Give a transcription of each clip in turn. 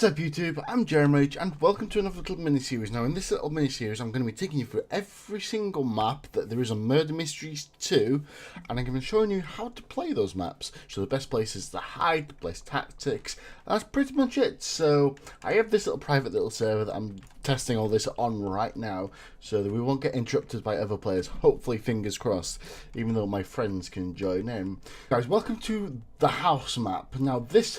What's up YouTube, I'm GermRage and welcome to another little mini-series. Now in this little mini-series I'm going to be taking you through every single map that there is on Murder Mysteries 2, and I'm going to be showing you how to play those maps. So the best places to hide, the best tactics, that's pretty much it. So I have this little private little server that I'm testing all this on right now so that we won't get interrupted by other players, hopefully, fingers crossed, even though my friends can join in. Guys, welcome to the house map. Now this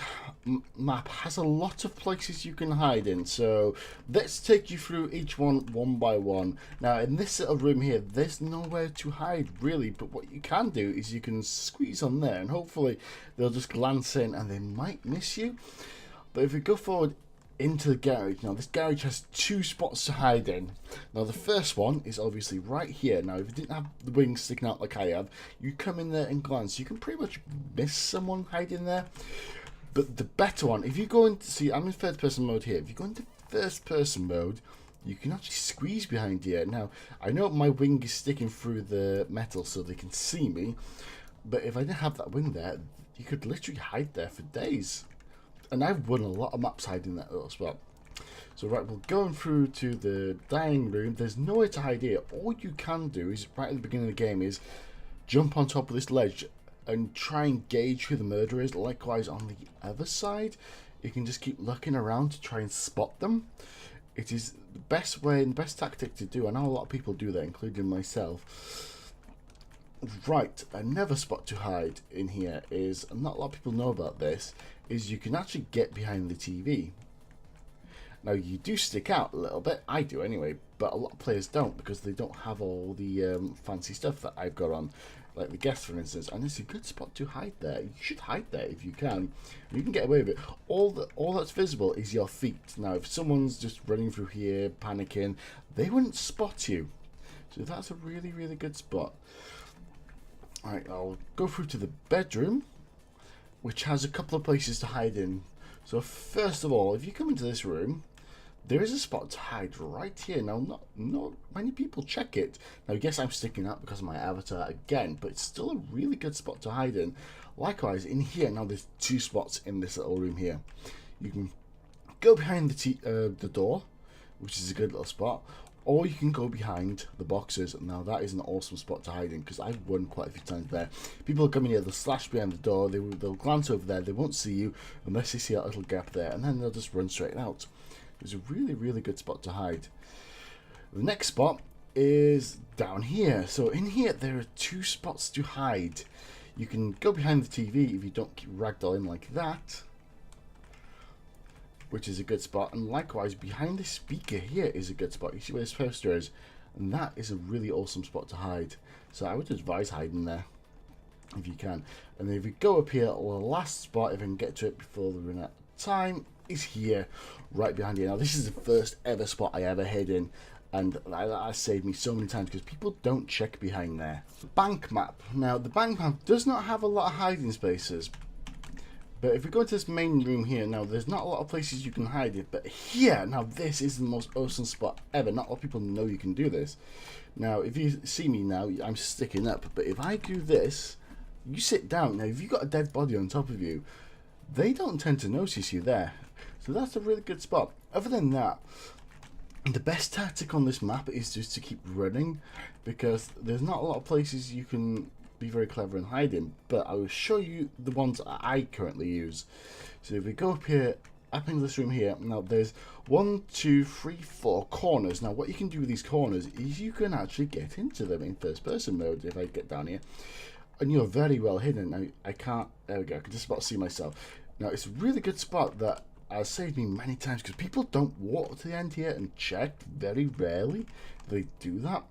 map has a lot of places you can hide in, so let's take you through each one by one. Now in this little room here there's nowhere to hide really, but what you can do is you can squeeze on there and hopefully they'll just glance in and they might miss you. But if we go forward into the garage, now this garage has two spots to hide in. Now the first one is obviously right here. Now if you didn't have the wings sticking out like I have, you come in there and glance, you can pretty much miss someone hiding there. But the better one, if you go into, see, I'm in third person mode here. If you go into first person mode, you can actually squeeze behind here. Now, I know my wing is sticking through the metal so they can see me, but if I didn't have that wing there, you could literally hide there for days. And I've won a lot of maps hiding that little spot. So right, we're going through to the dining room. There's nowhere to hide here. All you can do is, right at the beginning of the game, is jump on top of this ledge and try and gauge who the murderer is. Likewise on the other side, you can just keep looking around to try and spot them. It is the best way and best tactic to do. I know a lot of people do that, including myself. Right, another spot to hide in here is, and not a lot of people know about this, is you can actually get behind the TV. Now you do stick out a little bit, I do anyway, but a lot of players don't because they don't have all the fancy stuff that I've got on, like the guest for instance, and it's a good spot to hide there. You should hide there if you can. You can get away with it. All that's visible is your feet. Now if someone's just running through here, panicking, they wouldn't spot you. So that's a really, really good spot. Alright, I'll go through to the bedroom, which has a couple of places to hide in. So first of all, if you come into this room, there is a spot to hide right here. Now, not many people check it. Now, yes, I'm sticking out because of my avatar again, but it's still a really good spot to hide in. Likewise, in here, now there's two spots in this little room here. You can go behind the door, which is a good little spot, or you can go behind the boxes. Now, that is an awesome spot to hide in because I've won quite a few times there. People come in here, they'll slash behind the door, they'll glance over there, they won't see you unless they see that little gap there, and then they'll just run straight out. It's a really, really good spot to hide. The next spot is down here. So in here, there are two spots to hide. You can go behind the TV if you don't keep ragdoll in like that, which is a good spot. And likewise, behind the speaker here is a good spot. You see where this poster is? And that is a really awesome spot to hide. So I would advise hiding there if you can. And then if we go up here, the last spot, if I can get to it before we run out of time, is here, right behind you. Now this is the first ever spot I ever hid in, and that saved me so many times because people don't check behind there. Bank map. Now the bank map does not have a lot of hiding spaces, but if we go to this main room here, now there's not a lot of places you can hide it, but here, now this is the most awesome spot ever. Not a lot of people know you can do this. Now if you see me now, I'm sticking up, but if I do this, you sit down. Now if you've got a dead body on top of you, they don't tend to notice you there. So that's a really good spot. Other than that, the best tactic on this map is just to keep running, because there's not a lot of places you can be very clever and hide in, but I will show you the ones I currently use. So if we go up here, up into this room here, now there's 1, 2, 3, 4 corners. Now what you can do with these corners is you can actually get into them in first person mode. If I get down here, and you're very well hidden. Now I can't, there we go, I can just about see myself. Now it's a really good spot that has saved me many times because people don't walk to the end here and check. Very rarely they do that.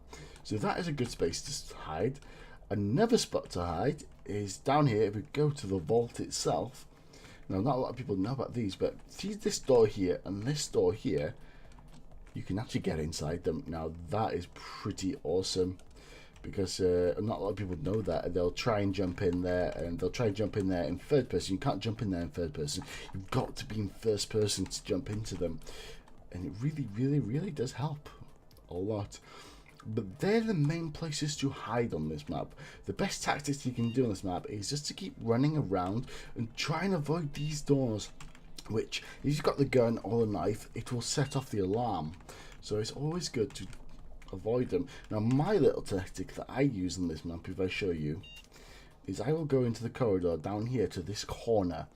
So that is a good space to hide. Another spot to hide is down here. If we go to the vault itself, now not a lot of people know about these, but see this door here and this door here, you can actually get inside them. Now that is pretty awesome, because not a lot of people know that, and they'll try and jump in there, and they'll try and jump in there in third person. You can't jump in there in third person. You've got to be in first person to jump into them, and it really, really, really does help a lot. But they're the main places to hide on this map. The best tactics you can do on this map is just to keep running around and try and avoid these doors. which if you've got the gun or the knife, it will set off the alarm. So it's always good to avoid them. Now my little tactic that I use in this map, if I show you, is I will go into the corridor down here to this corner,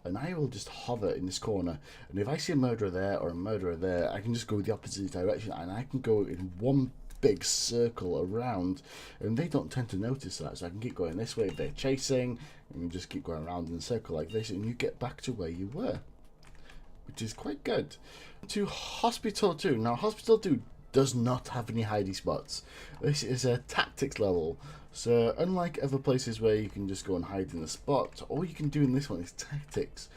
and I will just hover in this corner, and if I see a murderer there or a murderer there, I can just go the opposite direction and I can go in one big circle around, and they don't tend to notice that. So I can keep going this way if they're chasing, and you just keep going around in a circle like this, and you get back to where you were, which is quite good. To Hospital 2. Now Hospital 2 does not have any hidey spots. This is a tactics level, so unlike other places where you can just go and hide in a spot, all you can do in this one is tactics.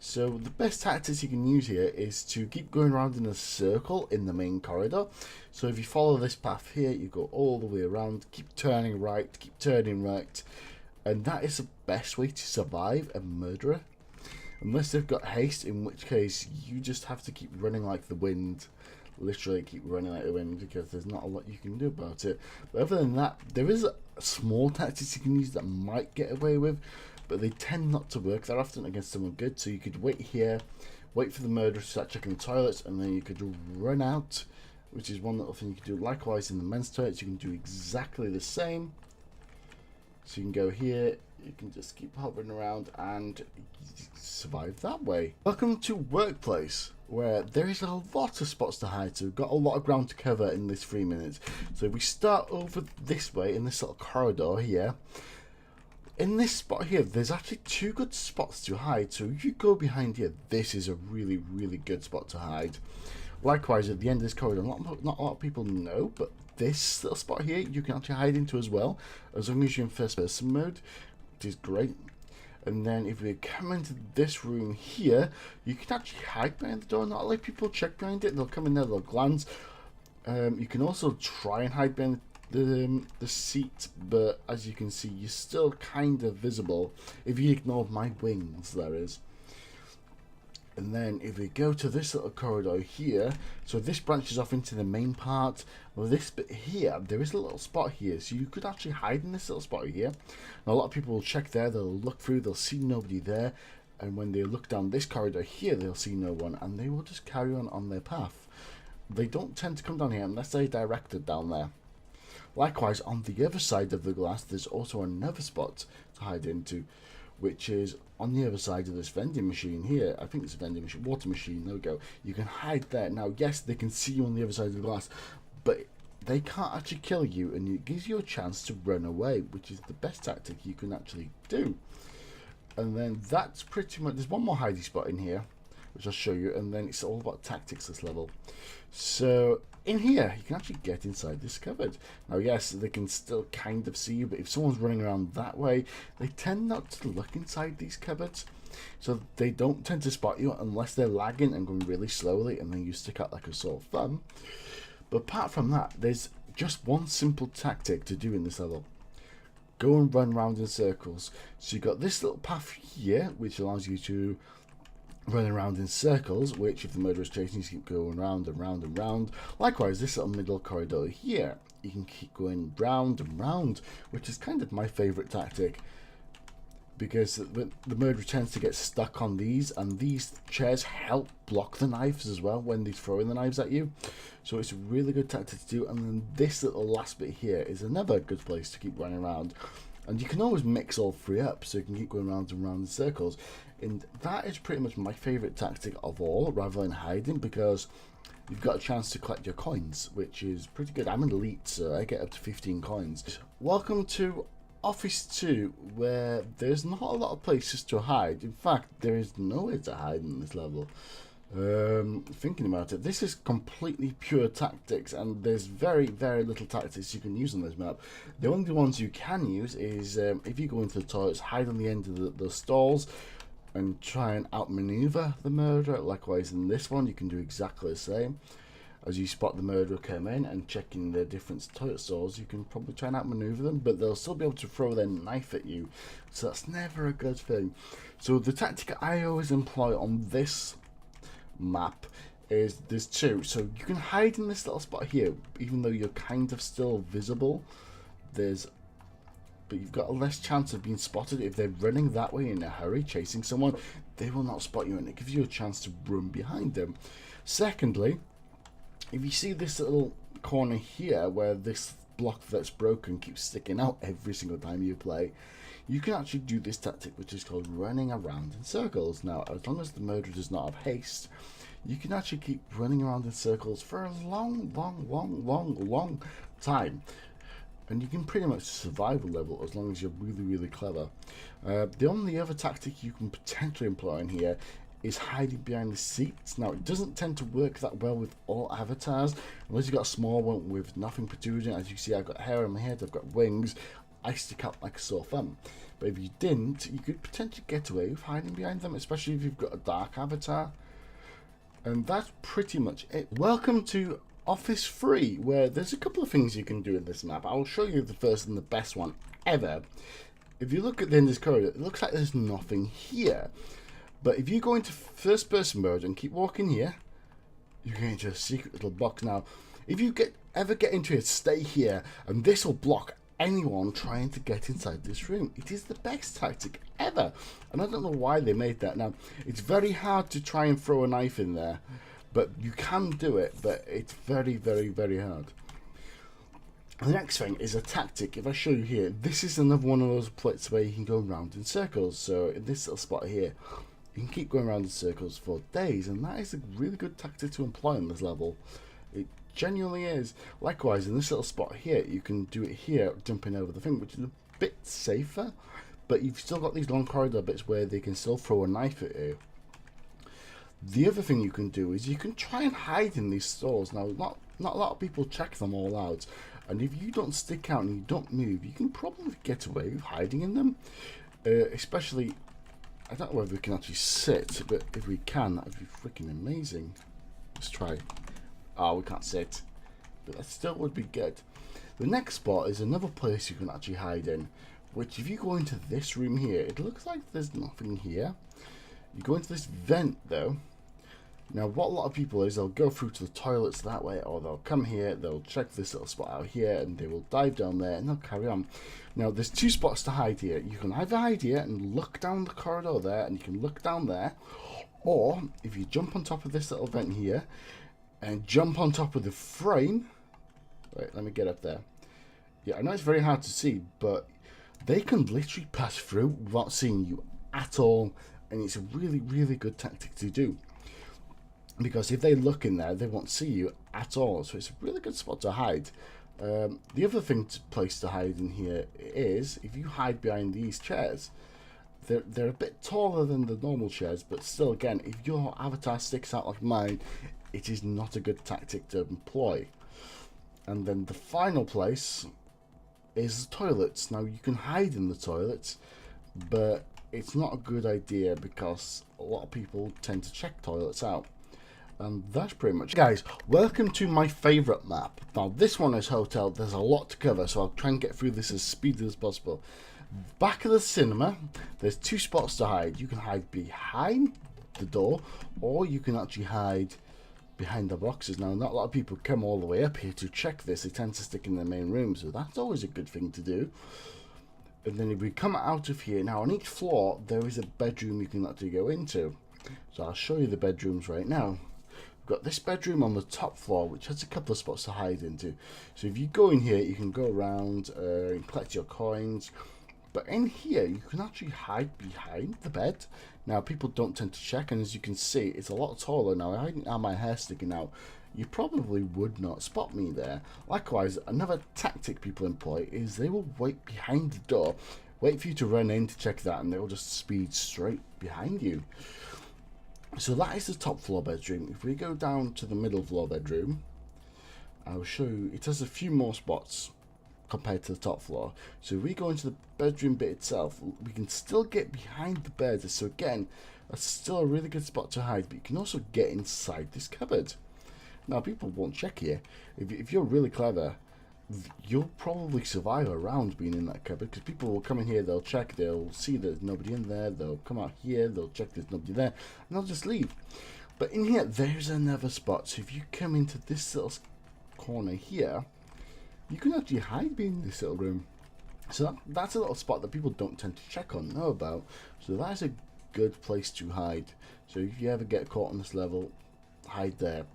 So the best tactics you can use here is to keep going around in a circle in the main corridor. So if you follow this path here, you go all the way around, keep turning right, keep turning right, and that is the best way to survive a murderer. Unless they've got haste, in which case you just have to keep running like the wind. Literally keep running like the wind, because there's not a lot you can do about it. But other than that, there is small tactics you can use that might get away with, but they tend not to work that often against someone good. So you could wait here, wait for the murderer to start checking the toilets, and then you could run out, which is one little thing you can do. Likewise in the men's toilets, you can do exactly the same. So you can go here, you can just keep hovering around and survive that way. Welcome to Workplace, where there is a lot of spots to hide, so we've got a lot of ground to cover in this 3 minutes. So if we start over this way in this little corridor here, in this spot here, there's actually 2 good spots to hide. So if you go behind here, this is a really, really good spot to hide. Likewise, at the end of this corridor, not a lot of people know, but this little spot here, you can actually hide into as well, as long as you're in first person mode, which is great. And then if we come into this room here, you can actually hide behind the door. Not a lot of people check behind it. They'll come in there, they'll glance. You can also try and hide behind the seat, but as you can see, you're still kind of visible if you ignore my wings, there is. And then if we go to this little corridor here, so this branches off into the main part. Well, this bit here, there is a little spot here, so you could actually hide in this little spot here. Now, a lot of people will check there, they'll look through, they'll see nobody there, and when they look down this corridor here, they'll see no one, and they will just carry on their path. They don't tend to come down here unless they're directed down there. Likewise, on the other side of the glass, there's also another spot to hide into, which is on the other side of this vending machine here. I think it's a vending machine, water machine, there we go. You can hide there. Now, yes, they can see you on the other side of the glass, but they can't actually kill you, and it gives you a chance to run away, which is the best tactic you can actually do. And then that's pretty much, there's one more hidey spot in here, which I'll show you, and then it's all about tactics this level. So in here, you can actually get inside this cupboard. Now, yes, they can still kind of see you, but if someone's running around that way, they tend not to look inside these cupboards. So they don't tend to spot you unless they're lagging and going really slowly, and then you stick out like a sore thumb. But apart from that, there's just one simple tactic to do in this level. Go and run around in circles. So you've got this little path here, which allows you to run around in circles, which if the murderer is chasing you, keep going round and round and round. Likewise, this little middle corridor here, you can keep going round and round, which is kind of my favourite tactic, because the murderer tends to get stuck on these, and these chairs help block the knives as well when they're throwing the knives at you. So it's a really good tactic to do. And then this little last bit here is another good place to keep running around. And you can always mix all 3 up, so you can keep going round and round in circles. And that is pretty much my favourite tactic of all, rather than hiding, because you've got a chance to collect your coins, which is pretty good. I'm an elite, so I get up to 15 coins. Welcome to Office 2, where there's not a lot of places to hide. In fact, there is nowhere to hide in this level. Thinking about it, this is completely pure tactics, and there's very, very little tactics you can use on this map. The only ones you can use is if you go into the toilets, hide on the end of the stalls and try and outmaneuver the murderer. Likewise in this one, you can do exactly the same. As you spot the murderer come in and check in the different toilet stalls, you can probably try and outmaneuver them, but they'll still be able to throw their knife at you, so that's never a good thing. So the tactic I always employ on this map is there's 2. So you can hide in this little spot here, even though you're kind of still visible. There's but you've got a less chance of being spotted. If they're running that way in a hurry, chasing someone, they will not spot you, and it gives you a chance to run behind them. Secondly, if you see this little corner here where this block that's broken keeps sticking out every single time you play, you can actually do this tactic, which is called running around in circles. Now, as long as the murderer does not have haste, you can actually keep running around in circles for a long time, and you can pretty much survive a level as long as you're really clever. The only other tactic you can potentially employ in here is hiding behind the seats. Now, it doesn't tend to work that well with all avatars, unless you've got a small one with nothing protruding. As you see, I've got hair on my head, I've got wings, I stick out like a sore thumb. But if you didn't, you could potentially get away with hiding behind them, especially if you've got a dark avatar. And that's pretty much it. Welcome to Office 3, where there's a couple of things you can do in this map. I'll show you the first and the best one ever. If you look at the end of this corridor, it looks like there's nothing here. But if you go into first person mode and keep walking here, you get into a secret little box. Now, if you ever get into it, stay here, and this will block anyone trying to get inside this room. It is the best tactic ever, and I don't know why they made that. Now, it's very hard to try and throw a knife in there, but you can do it, but it's very hard. The next thing is a tactic. If I show you here, this is another one of those places where you can go around in circles. So in this little spot here, you can keep going around in circles for days, and that is a really good tactic to employ on this level. It genuinely is. Likewise, in this little spot here, you can do it here, jumping over the thing, which is a bit safer, but you've still got these long corridor bits where they can still throw a knife at you. The other thing you can do is you can try and hide in these stores. Now, not a lot of people check them all out, and if you don't stick out and you don't move, you can probably get away with hiding in them. Especially, I don't know whether we can actually sit, but if we can, that would be freaking amazing. Let's try. Oh, we can't sit, but that still would be good. The next spot is another place you can actually hide in, which if you go into this room here, it looks like there's nothing here. You go into this vent though. Now, what a lot of people is, they'll go through to the toilets that way, or they'll come here, they'll check this little spot out here, and they will dive down there, and they'll carry on. Now, there's two spots to hide here. You can either hide here and look down the corridor there, and you can look down there, or if you jump on top of this little vent here, and jump on top of the frame. Wait, let me get up there. Yeah, I know it's very hard to see, but they can literally pass through without seeing you at all, and it's a really good tactic to do. Because if they look in there, they won't see you at all. So it's a really good spot to hide. The other place to hide in here is if you hide behind these chairs. They're a bit taller than the normal chairs, but still, again, if your avatar sticks out like mine, it is not a good tactic to employ. And then the final place is the toilets. Now, you can hide in the toilets, but it's not a good idea because a lot of people tend to check toilets out. And that's pretty much it. Guys, welcome to my favourite map. Now, this one is Hotel. There's a lot to cover, so I'll try and get through this as speedy as possible. Back of the cinema, there's two spots to hide. You can hide behind the door, or you can actually hide behind the boxes. Now, not a lot of people come all the way up here to check this. They tend to stick in the main room, so that's always a good thing to do. And then if we come out of here, now on each floor, there is a bedroom you can actually go into. So I'll show you the bedrooms right now. Got this bedroom on the top floor, which has a couple of spots to hide into. So if you go in here, you can go around and collect your coins. But in here, you can actually hide behind the bed. Now, people don't tend to check, and as you can see, it's a lot taller. Now, I didn't have my hair sticking out. You probably would not spot me there. Likewise, another tactic people employ is they will wait behind the door, wait for you to run in to check that, and they will just speed straight behind you. So that is the top floor bedroom. If we go down to the middle floor bedroom, I'll show you, it has a few more spots compared to the top floor. So if we go into the bedroom bit itself, we can still get behind the bed. So again, that's still a really good spot to hide, but you can also get inside this cupboard. Now, people won't check here. If you're really clever, you'll probably survive a round being in that cupboard, because people will come in here, they'll check, they'll see there's nobody in there, they'll come out here, they'll check there's nobody there, and they'll just leave. But in here, there's another spot. So if you come into this little corner here, you can actually hide behind this little room. So that's a little spot that people don't tend to check or know about. So that's a good place to hide. So if you ever get caught on this level, hide there.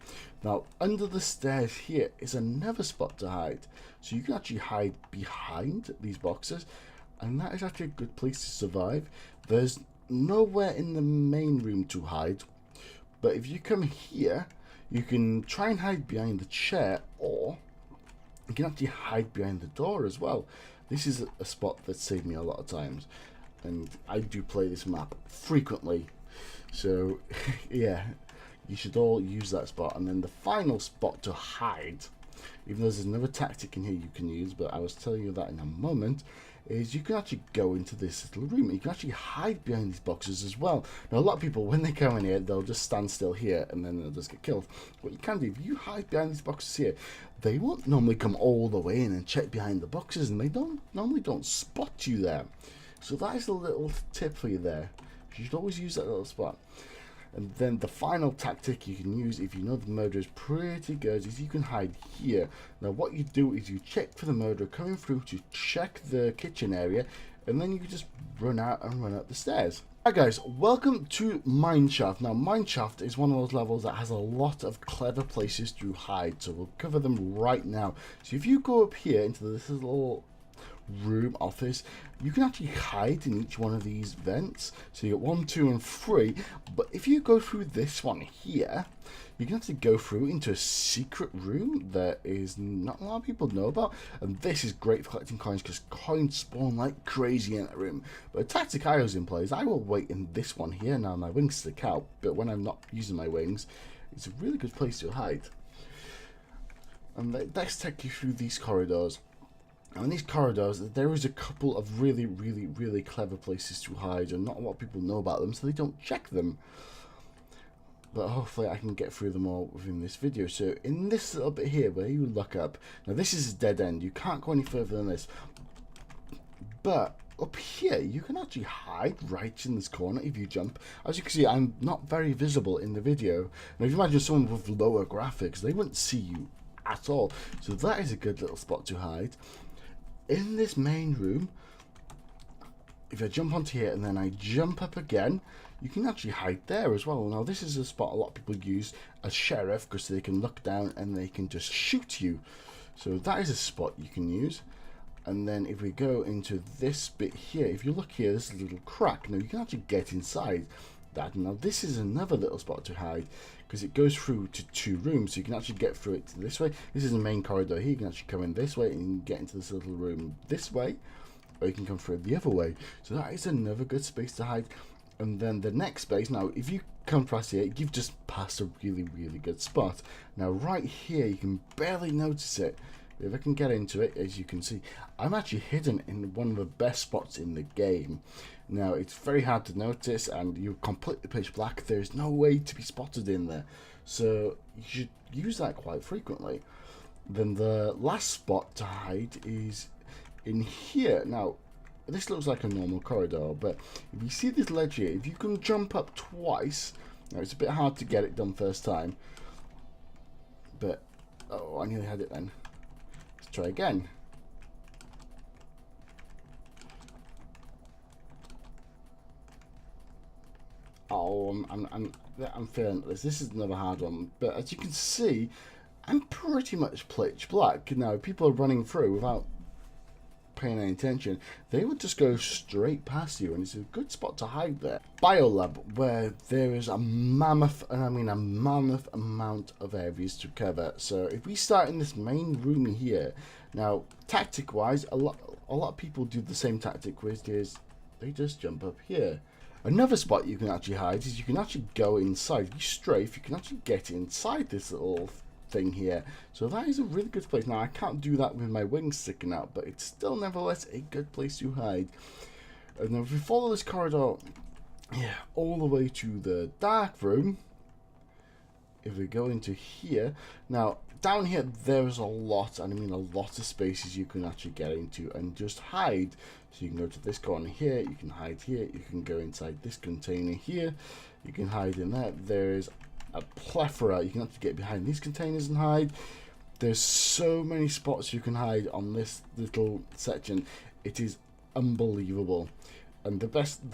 Now under the stairs here is another spot to hide. So you can actually hide behind these boxes, and that is actually a good place to survive. There's nowhere in the main room to hide, but if you come here, you can try and hide behind the chair, or you can actually hide behind the door as well. This is a spot that saved me a lot of times, and I do play this map frequently, so yeah, you should all use that spot. And then the final spot to hide, even though there's another tactic in here you can use, but I was telling you that in a moment, is you can actually go into this little room. You can actually hide behind these boxes as well. Now a lot of people, when they come in here, they'll just stand still here and then they'll just get killed. What you can do, if you hide behind these boxes here, they won't normally come all the way in and check behind the boxes, and they normally don't spot you there. So that is a little tip for you there. You should always use that little spot. And then the final tactic you can use if you know the murderer is pretty good is you can hide here. Now what you do is you check for the murderer coming through to check the kitchen area, and then you can just run out and run up the stairs. Hi guys, welcome to Mineshaft. Now Mineshaft is one of those levels that has a lot of clever places to hide, so we'll cover them right now. So if you go up here into this little room office, you can actually hide in each one of these vents. So you got 1, 2 and 3, but if you go through this one here, you can actually go through into a secret room that is not a lot of people know about, and this is great for collecting coins because coins spawn like crazy in that room. But a tactic I always in play is I will wait in this one here. Now my wings stick out, but when I'm not using my wings, it's a really good place to hide. And let's take you through these corridors. Now in these corridors, there is a couple of really clever places to hide, and not a lot of people know about them, so they don't check them. But hopefully I can get through them all within this video. So in this little bit here where you look up, now this is a dead end, you can't go any further than this. But up here, you can actually hide right in this corner if you jump. As you can see, I'm not very visible in the video. Now if you imagine someone with lower graphics, they wouldn't see you at all. So that is a good little spot to hide. In this main room, if I jump onto here and then I jump up again, you can actually hide there as well. Now this is a spot a lot of people use as sheriff because they can look down and they can just shoot you. So that is a spot you can use. And then if we go into this bit here, if you look here, this is a little crack. Now you can actually get inside that. Now this is another little spot to hide because it goes through to 2 rooms, so you can actually get through it this way. This is the main corridor here. You can actually come in this way and get into this little room this way, or you can come through the other way. So that is another good space to hide. And then the next space, now if you come past here, you've just passed a really good spot. Now right here, you can barely notice it. If I can get into it, as you can see, I'm actually hidden in one of the best spots in the game. Now it's very hard to notice and you're completely pitch black. There's no way to be spotted in there, so you should use that quite frequently. Then the last spot to hide is in here. Now this looks like a normal corridor, but if you see this ledge here, if you can jump up twice, now it's a bit hard to get it done first time, but oh, I nearly had it then. Let's try again. Oh, I'm feeling this. This is another hard one, but as you can see, I'm pretty much pitch black. Now, people are running through without paying any attention. They would just go straight past you, and it's a good spot to hide there. Biolab, where there is a mammoth, and I mean a mammoth amount of areas to cover. So if we start in this main room here, now tactic-wise, a lot of people do the same tactic, which is they just jump up here. Another spot you can actually hide is you can actually go inside. If you strafe, you can actually get inside this little thing here. So that is a really good place. Now I can't do that with my wings sticking out, but it's still nevertheless a good place to hide. And then if we follow this corridor, yeah, all the way to the dark room, if we go into here, now down here there's a lot, and I mean a lot of spaces you can actually get into and just hide. So you can go to this corner here, you can hide here, you can go inside this container here, you can hide in there. There's a plethora. You can actually get behind these containers and hide. There's so many spots you can hide on this little section. It is unbelievable. And the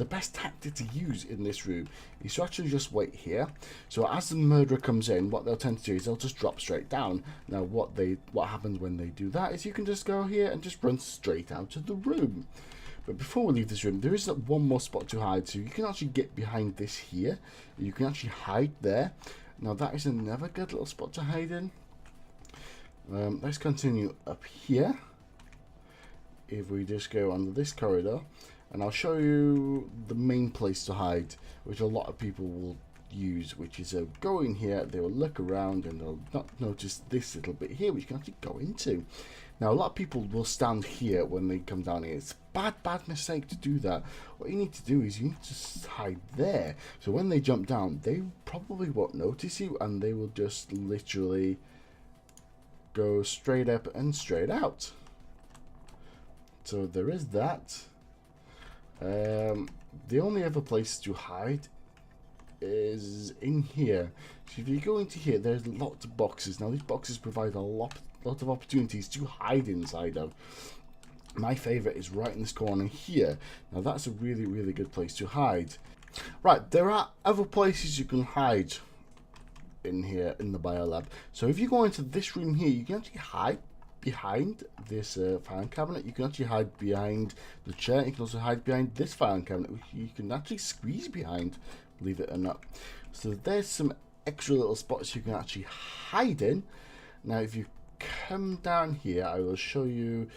best tactic to use in this room is to actually just wait here. So as the murderer comes in, what they'll tend to do is they'll just drop straight down. Now what happens when they do that is you can just go here and just run straight out of the room. But before we leave this room, there is one more spot to hide. So you can actually get behind this here. You can actually hide there. Now that is another good little spot to hide in. Let's continue up here. If we just go under this corridor, and I'll show you the main place to hide, which a lot of people will use, which is go in here, they will look around and they'll not notice this little bit here, which you can actually go into. Now a lot of people will stand here when they come down here. It's a bad mistake to do that. What you need to do is you need to hide there. So when they jump down, they probably won't notice you, and they will just literally go straight up and straight out. So there is that. The only other place to hide is in here. So if you go into here, there's lots of boxes. Now these boxes provide a lot of opportunities to hide inside of. My favorite is right in this corner here. Now that's a really good place to hide. Right, there are other places you can hide in here in the biolab. So if you go into this room here, you can actually hide behind this filing cabinet. You can actually hide behind the chair. You can also hide behind this filing cabinet, which you can actually squeeze behind, believe it or not. So there's some extra little spots you can actually hide in. Now if you come down here, I will show you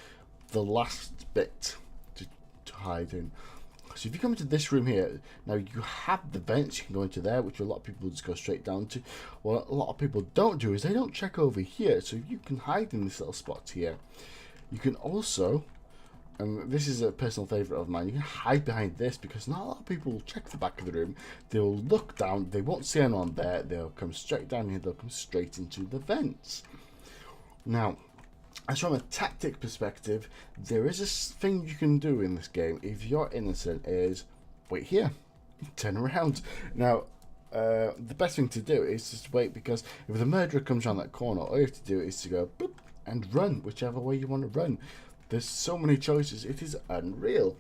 the last bit to hide in. So if you come into this room here, now you have the vents, you can go into there, which a lot of people just go straight down to. What a lot of people don't do is they don't check over here, so you can hide in this little spot here. You can also, and this is a personal favourite of mine, you can hide behind this, because not a lot of people will check the back of the room. They'll look down, they won't see anyone there, they'll come straight down here, they'll come straight into the vents. Now, as from a tactic perspective, there is a thing you can do in this game if you're innocent, is wait here, turn around. Now the best thing to do is just wait, because if the murderer comes around that corner, all you have to do is to go boop and run whichever way you want to run. There's so many choices, it is unreal.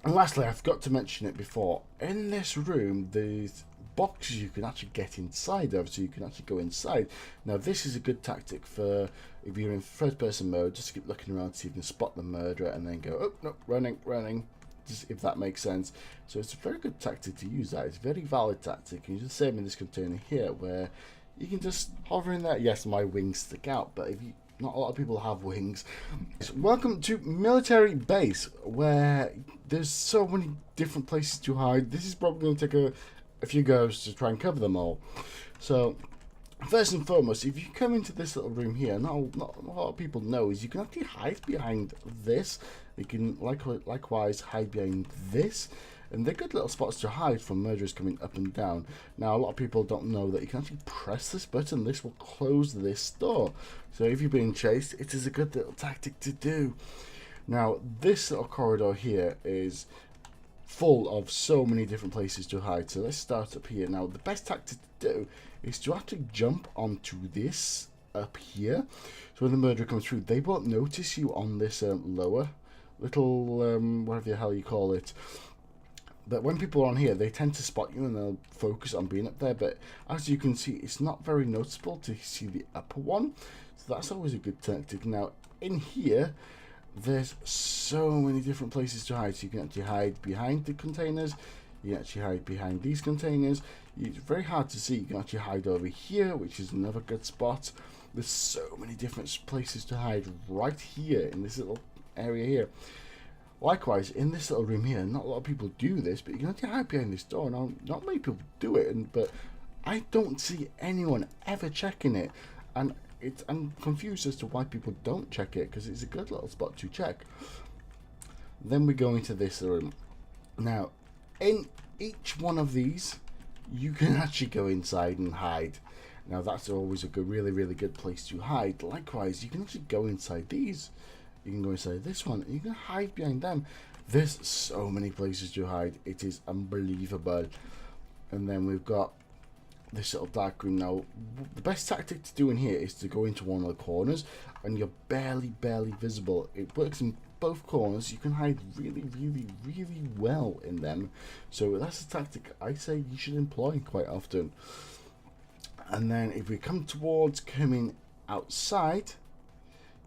And lastly, I've got to mention it before, in this room there's boxes you can actually get inside of, so you can actually go inside. Now this is a good tactic for if you're in first person mode, just keep looking around to see if you can spot the murderer and then go, oh no, running, just if that makes sense. So it's a very good tactic to use that. It's a very valid tactic, and you do the same in this container here, where you can just hover in there. Yes, my wings stick out, but if you, not a lot of people have wings. So welcome to military base, where there's so many different places to hide. This is probably going to take a few goes to try and cover them all. So first and foremost, if you come into this little room here, not a lot of people know is you can actually hide behind this. You can likewise hide behind this, and they're good little spots to hide from murderers coming up and down. Now a lot of people don't know that you can actually press this button. This will close this door. So if you're being chased, it is a good little tactic to do. Now this little corridor here is full of so many different places to hide. So let's start up here. Now the best tactic to do is to actually jump onto this up here. So when the murderer comes through, they won't notice you on this lower little whatever the hell you call it. But when people are on here, they tend to spot you and they'll focus on being up there. But as you can see, it's not very noticeable to see the upper one. So that's always a good tactic. Now in here, there's so many different places to hide. So you can actually hide behind the containers. You can actually hide behind these containers. It's very hard to see. You can actually hide over here, which is another good spot. There's so many different places to hide right here in this little area here. Likewise, in this little room here, not a lot of people do this, but you can actually hide behind this door. Now, not many people do it, but I don't see anyone ever checking it. And I'm confused as to why people don't check it, because it's a good little spot to check. Then we go into this room. Now, in each one of these, you can actually go inside and hide. Now, that's always a good, really good place to hide. Likewise, you can actually go inside these. You can go inside this one. You can hide behind them. There's so many places to hide. It is unbelievable. And then we've got this little dark room. Now, the best tactic to do in here is to go into one of the corners, and you're barely visible. It works in both corners. You can hide really well in them. So that's a tactic I say you should employ quite often. And then if we come towards coming outside,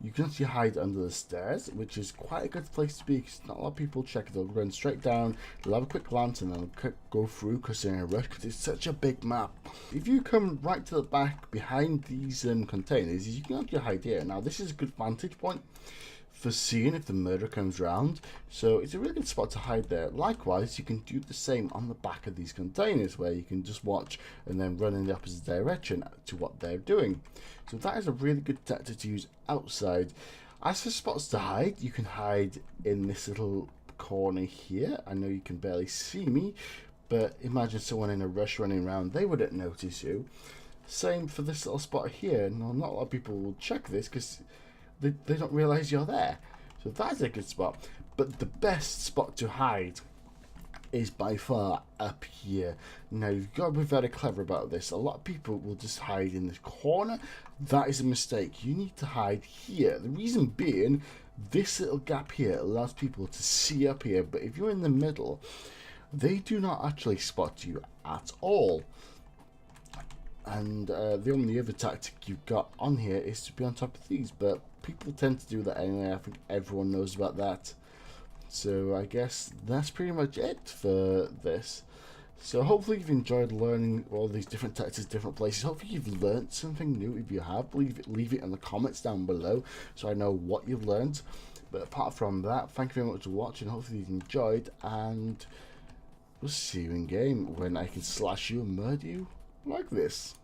you can actually hide under the stairs, which is quite a good place to be because not a lot of people check. They'll run straight down, they'll have a quick glance, and then they'll go through because they're in a rush because it's such a big map. If you come right to the back behind these containers, you can actually hide here. Now, this is a good vantage point for seeing if the murderer comes round, so it's a really good spot to hide there. Likewise, you can do the same on the back of these containers where you can just watch and then run in the opposite direction to what they're doing. So that is a really good tactic to use outside. As for spots to hide, you can hide in this little corner here. I know you can barely see me, but imagine someone in a rush running around, they wouldn't notice you. Same for this little spot here. Now, not a lot of people will check this because they don't realize you're there. So that's a good spot. But the best spot to hide is by far up here. Now, you've got to be very clever about this. A lot of people will just hide in this corner. That is a mistake. You need to hide here. The reason being, this little gap here allows people to see up here. But if you're in the middle, they do not actually spot you at all. And the only other tactic you've got on here is to be on top of these, but people tend to do that anyway. I think everyone knows about that. So I guess that's pretty much it for this. So hopefully you've enjoyed learning all these different tactics, different places. Hopefully you've learned something new. If you have, leave it in the comments down below so I know what you've learned. But apart from that, thank you very much for watching. Hopefully you've enjoyed, and we'll see you in game when I can slash you and murder you like this.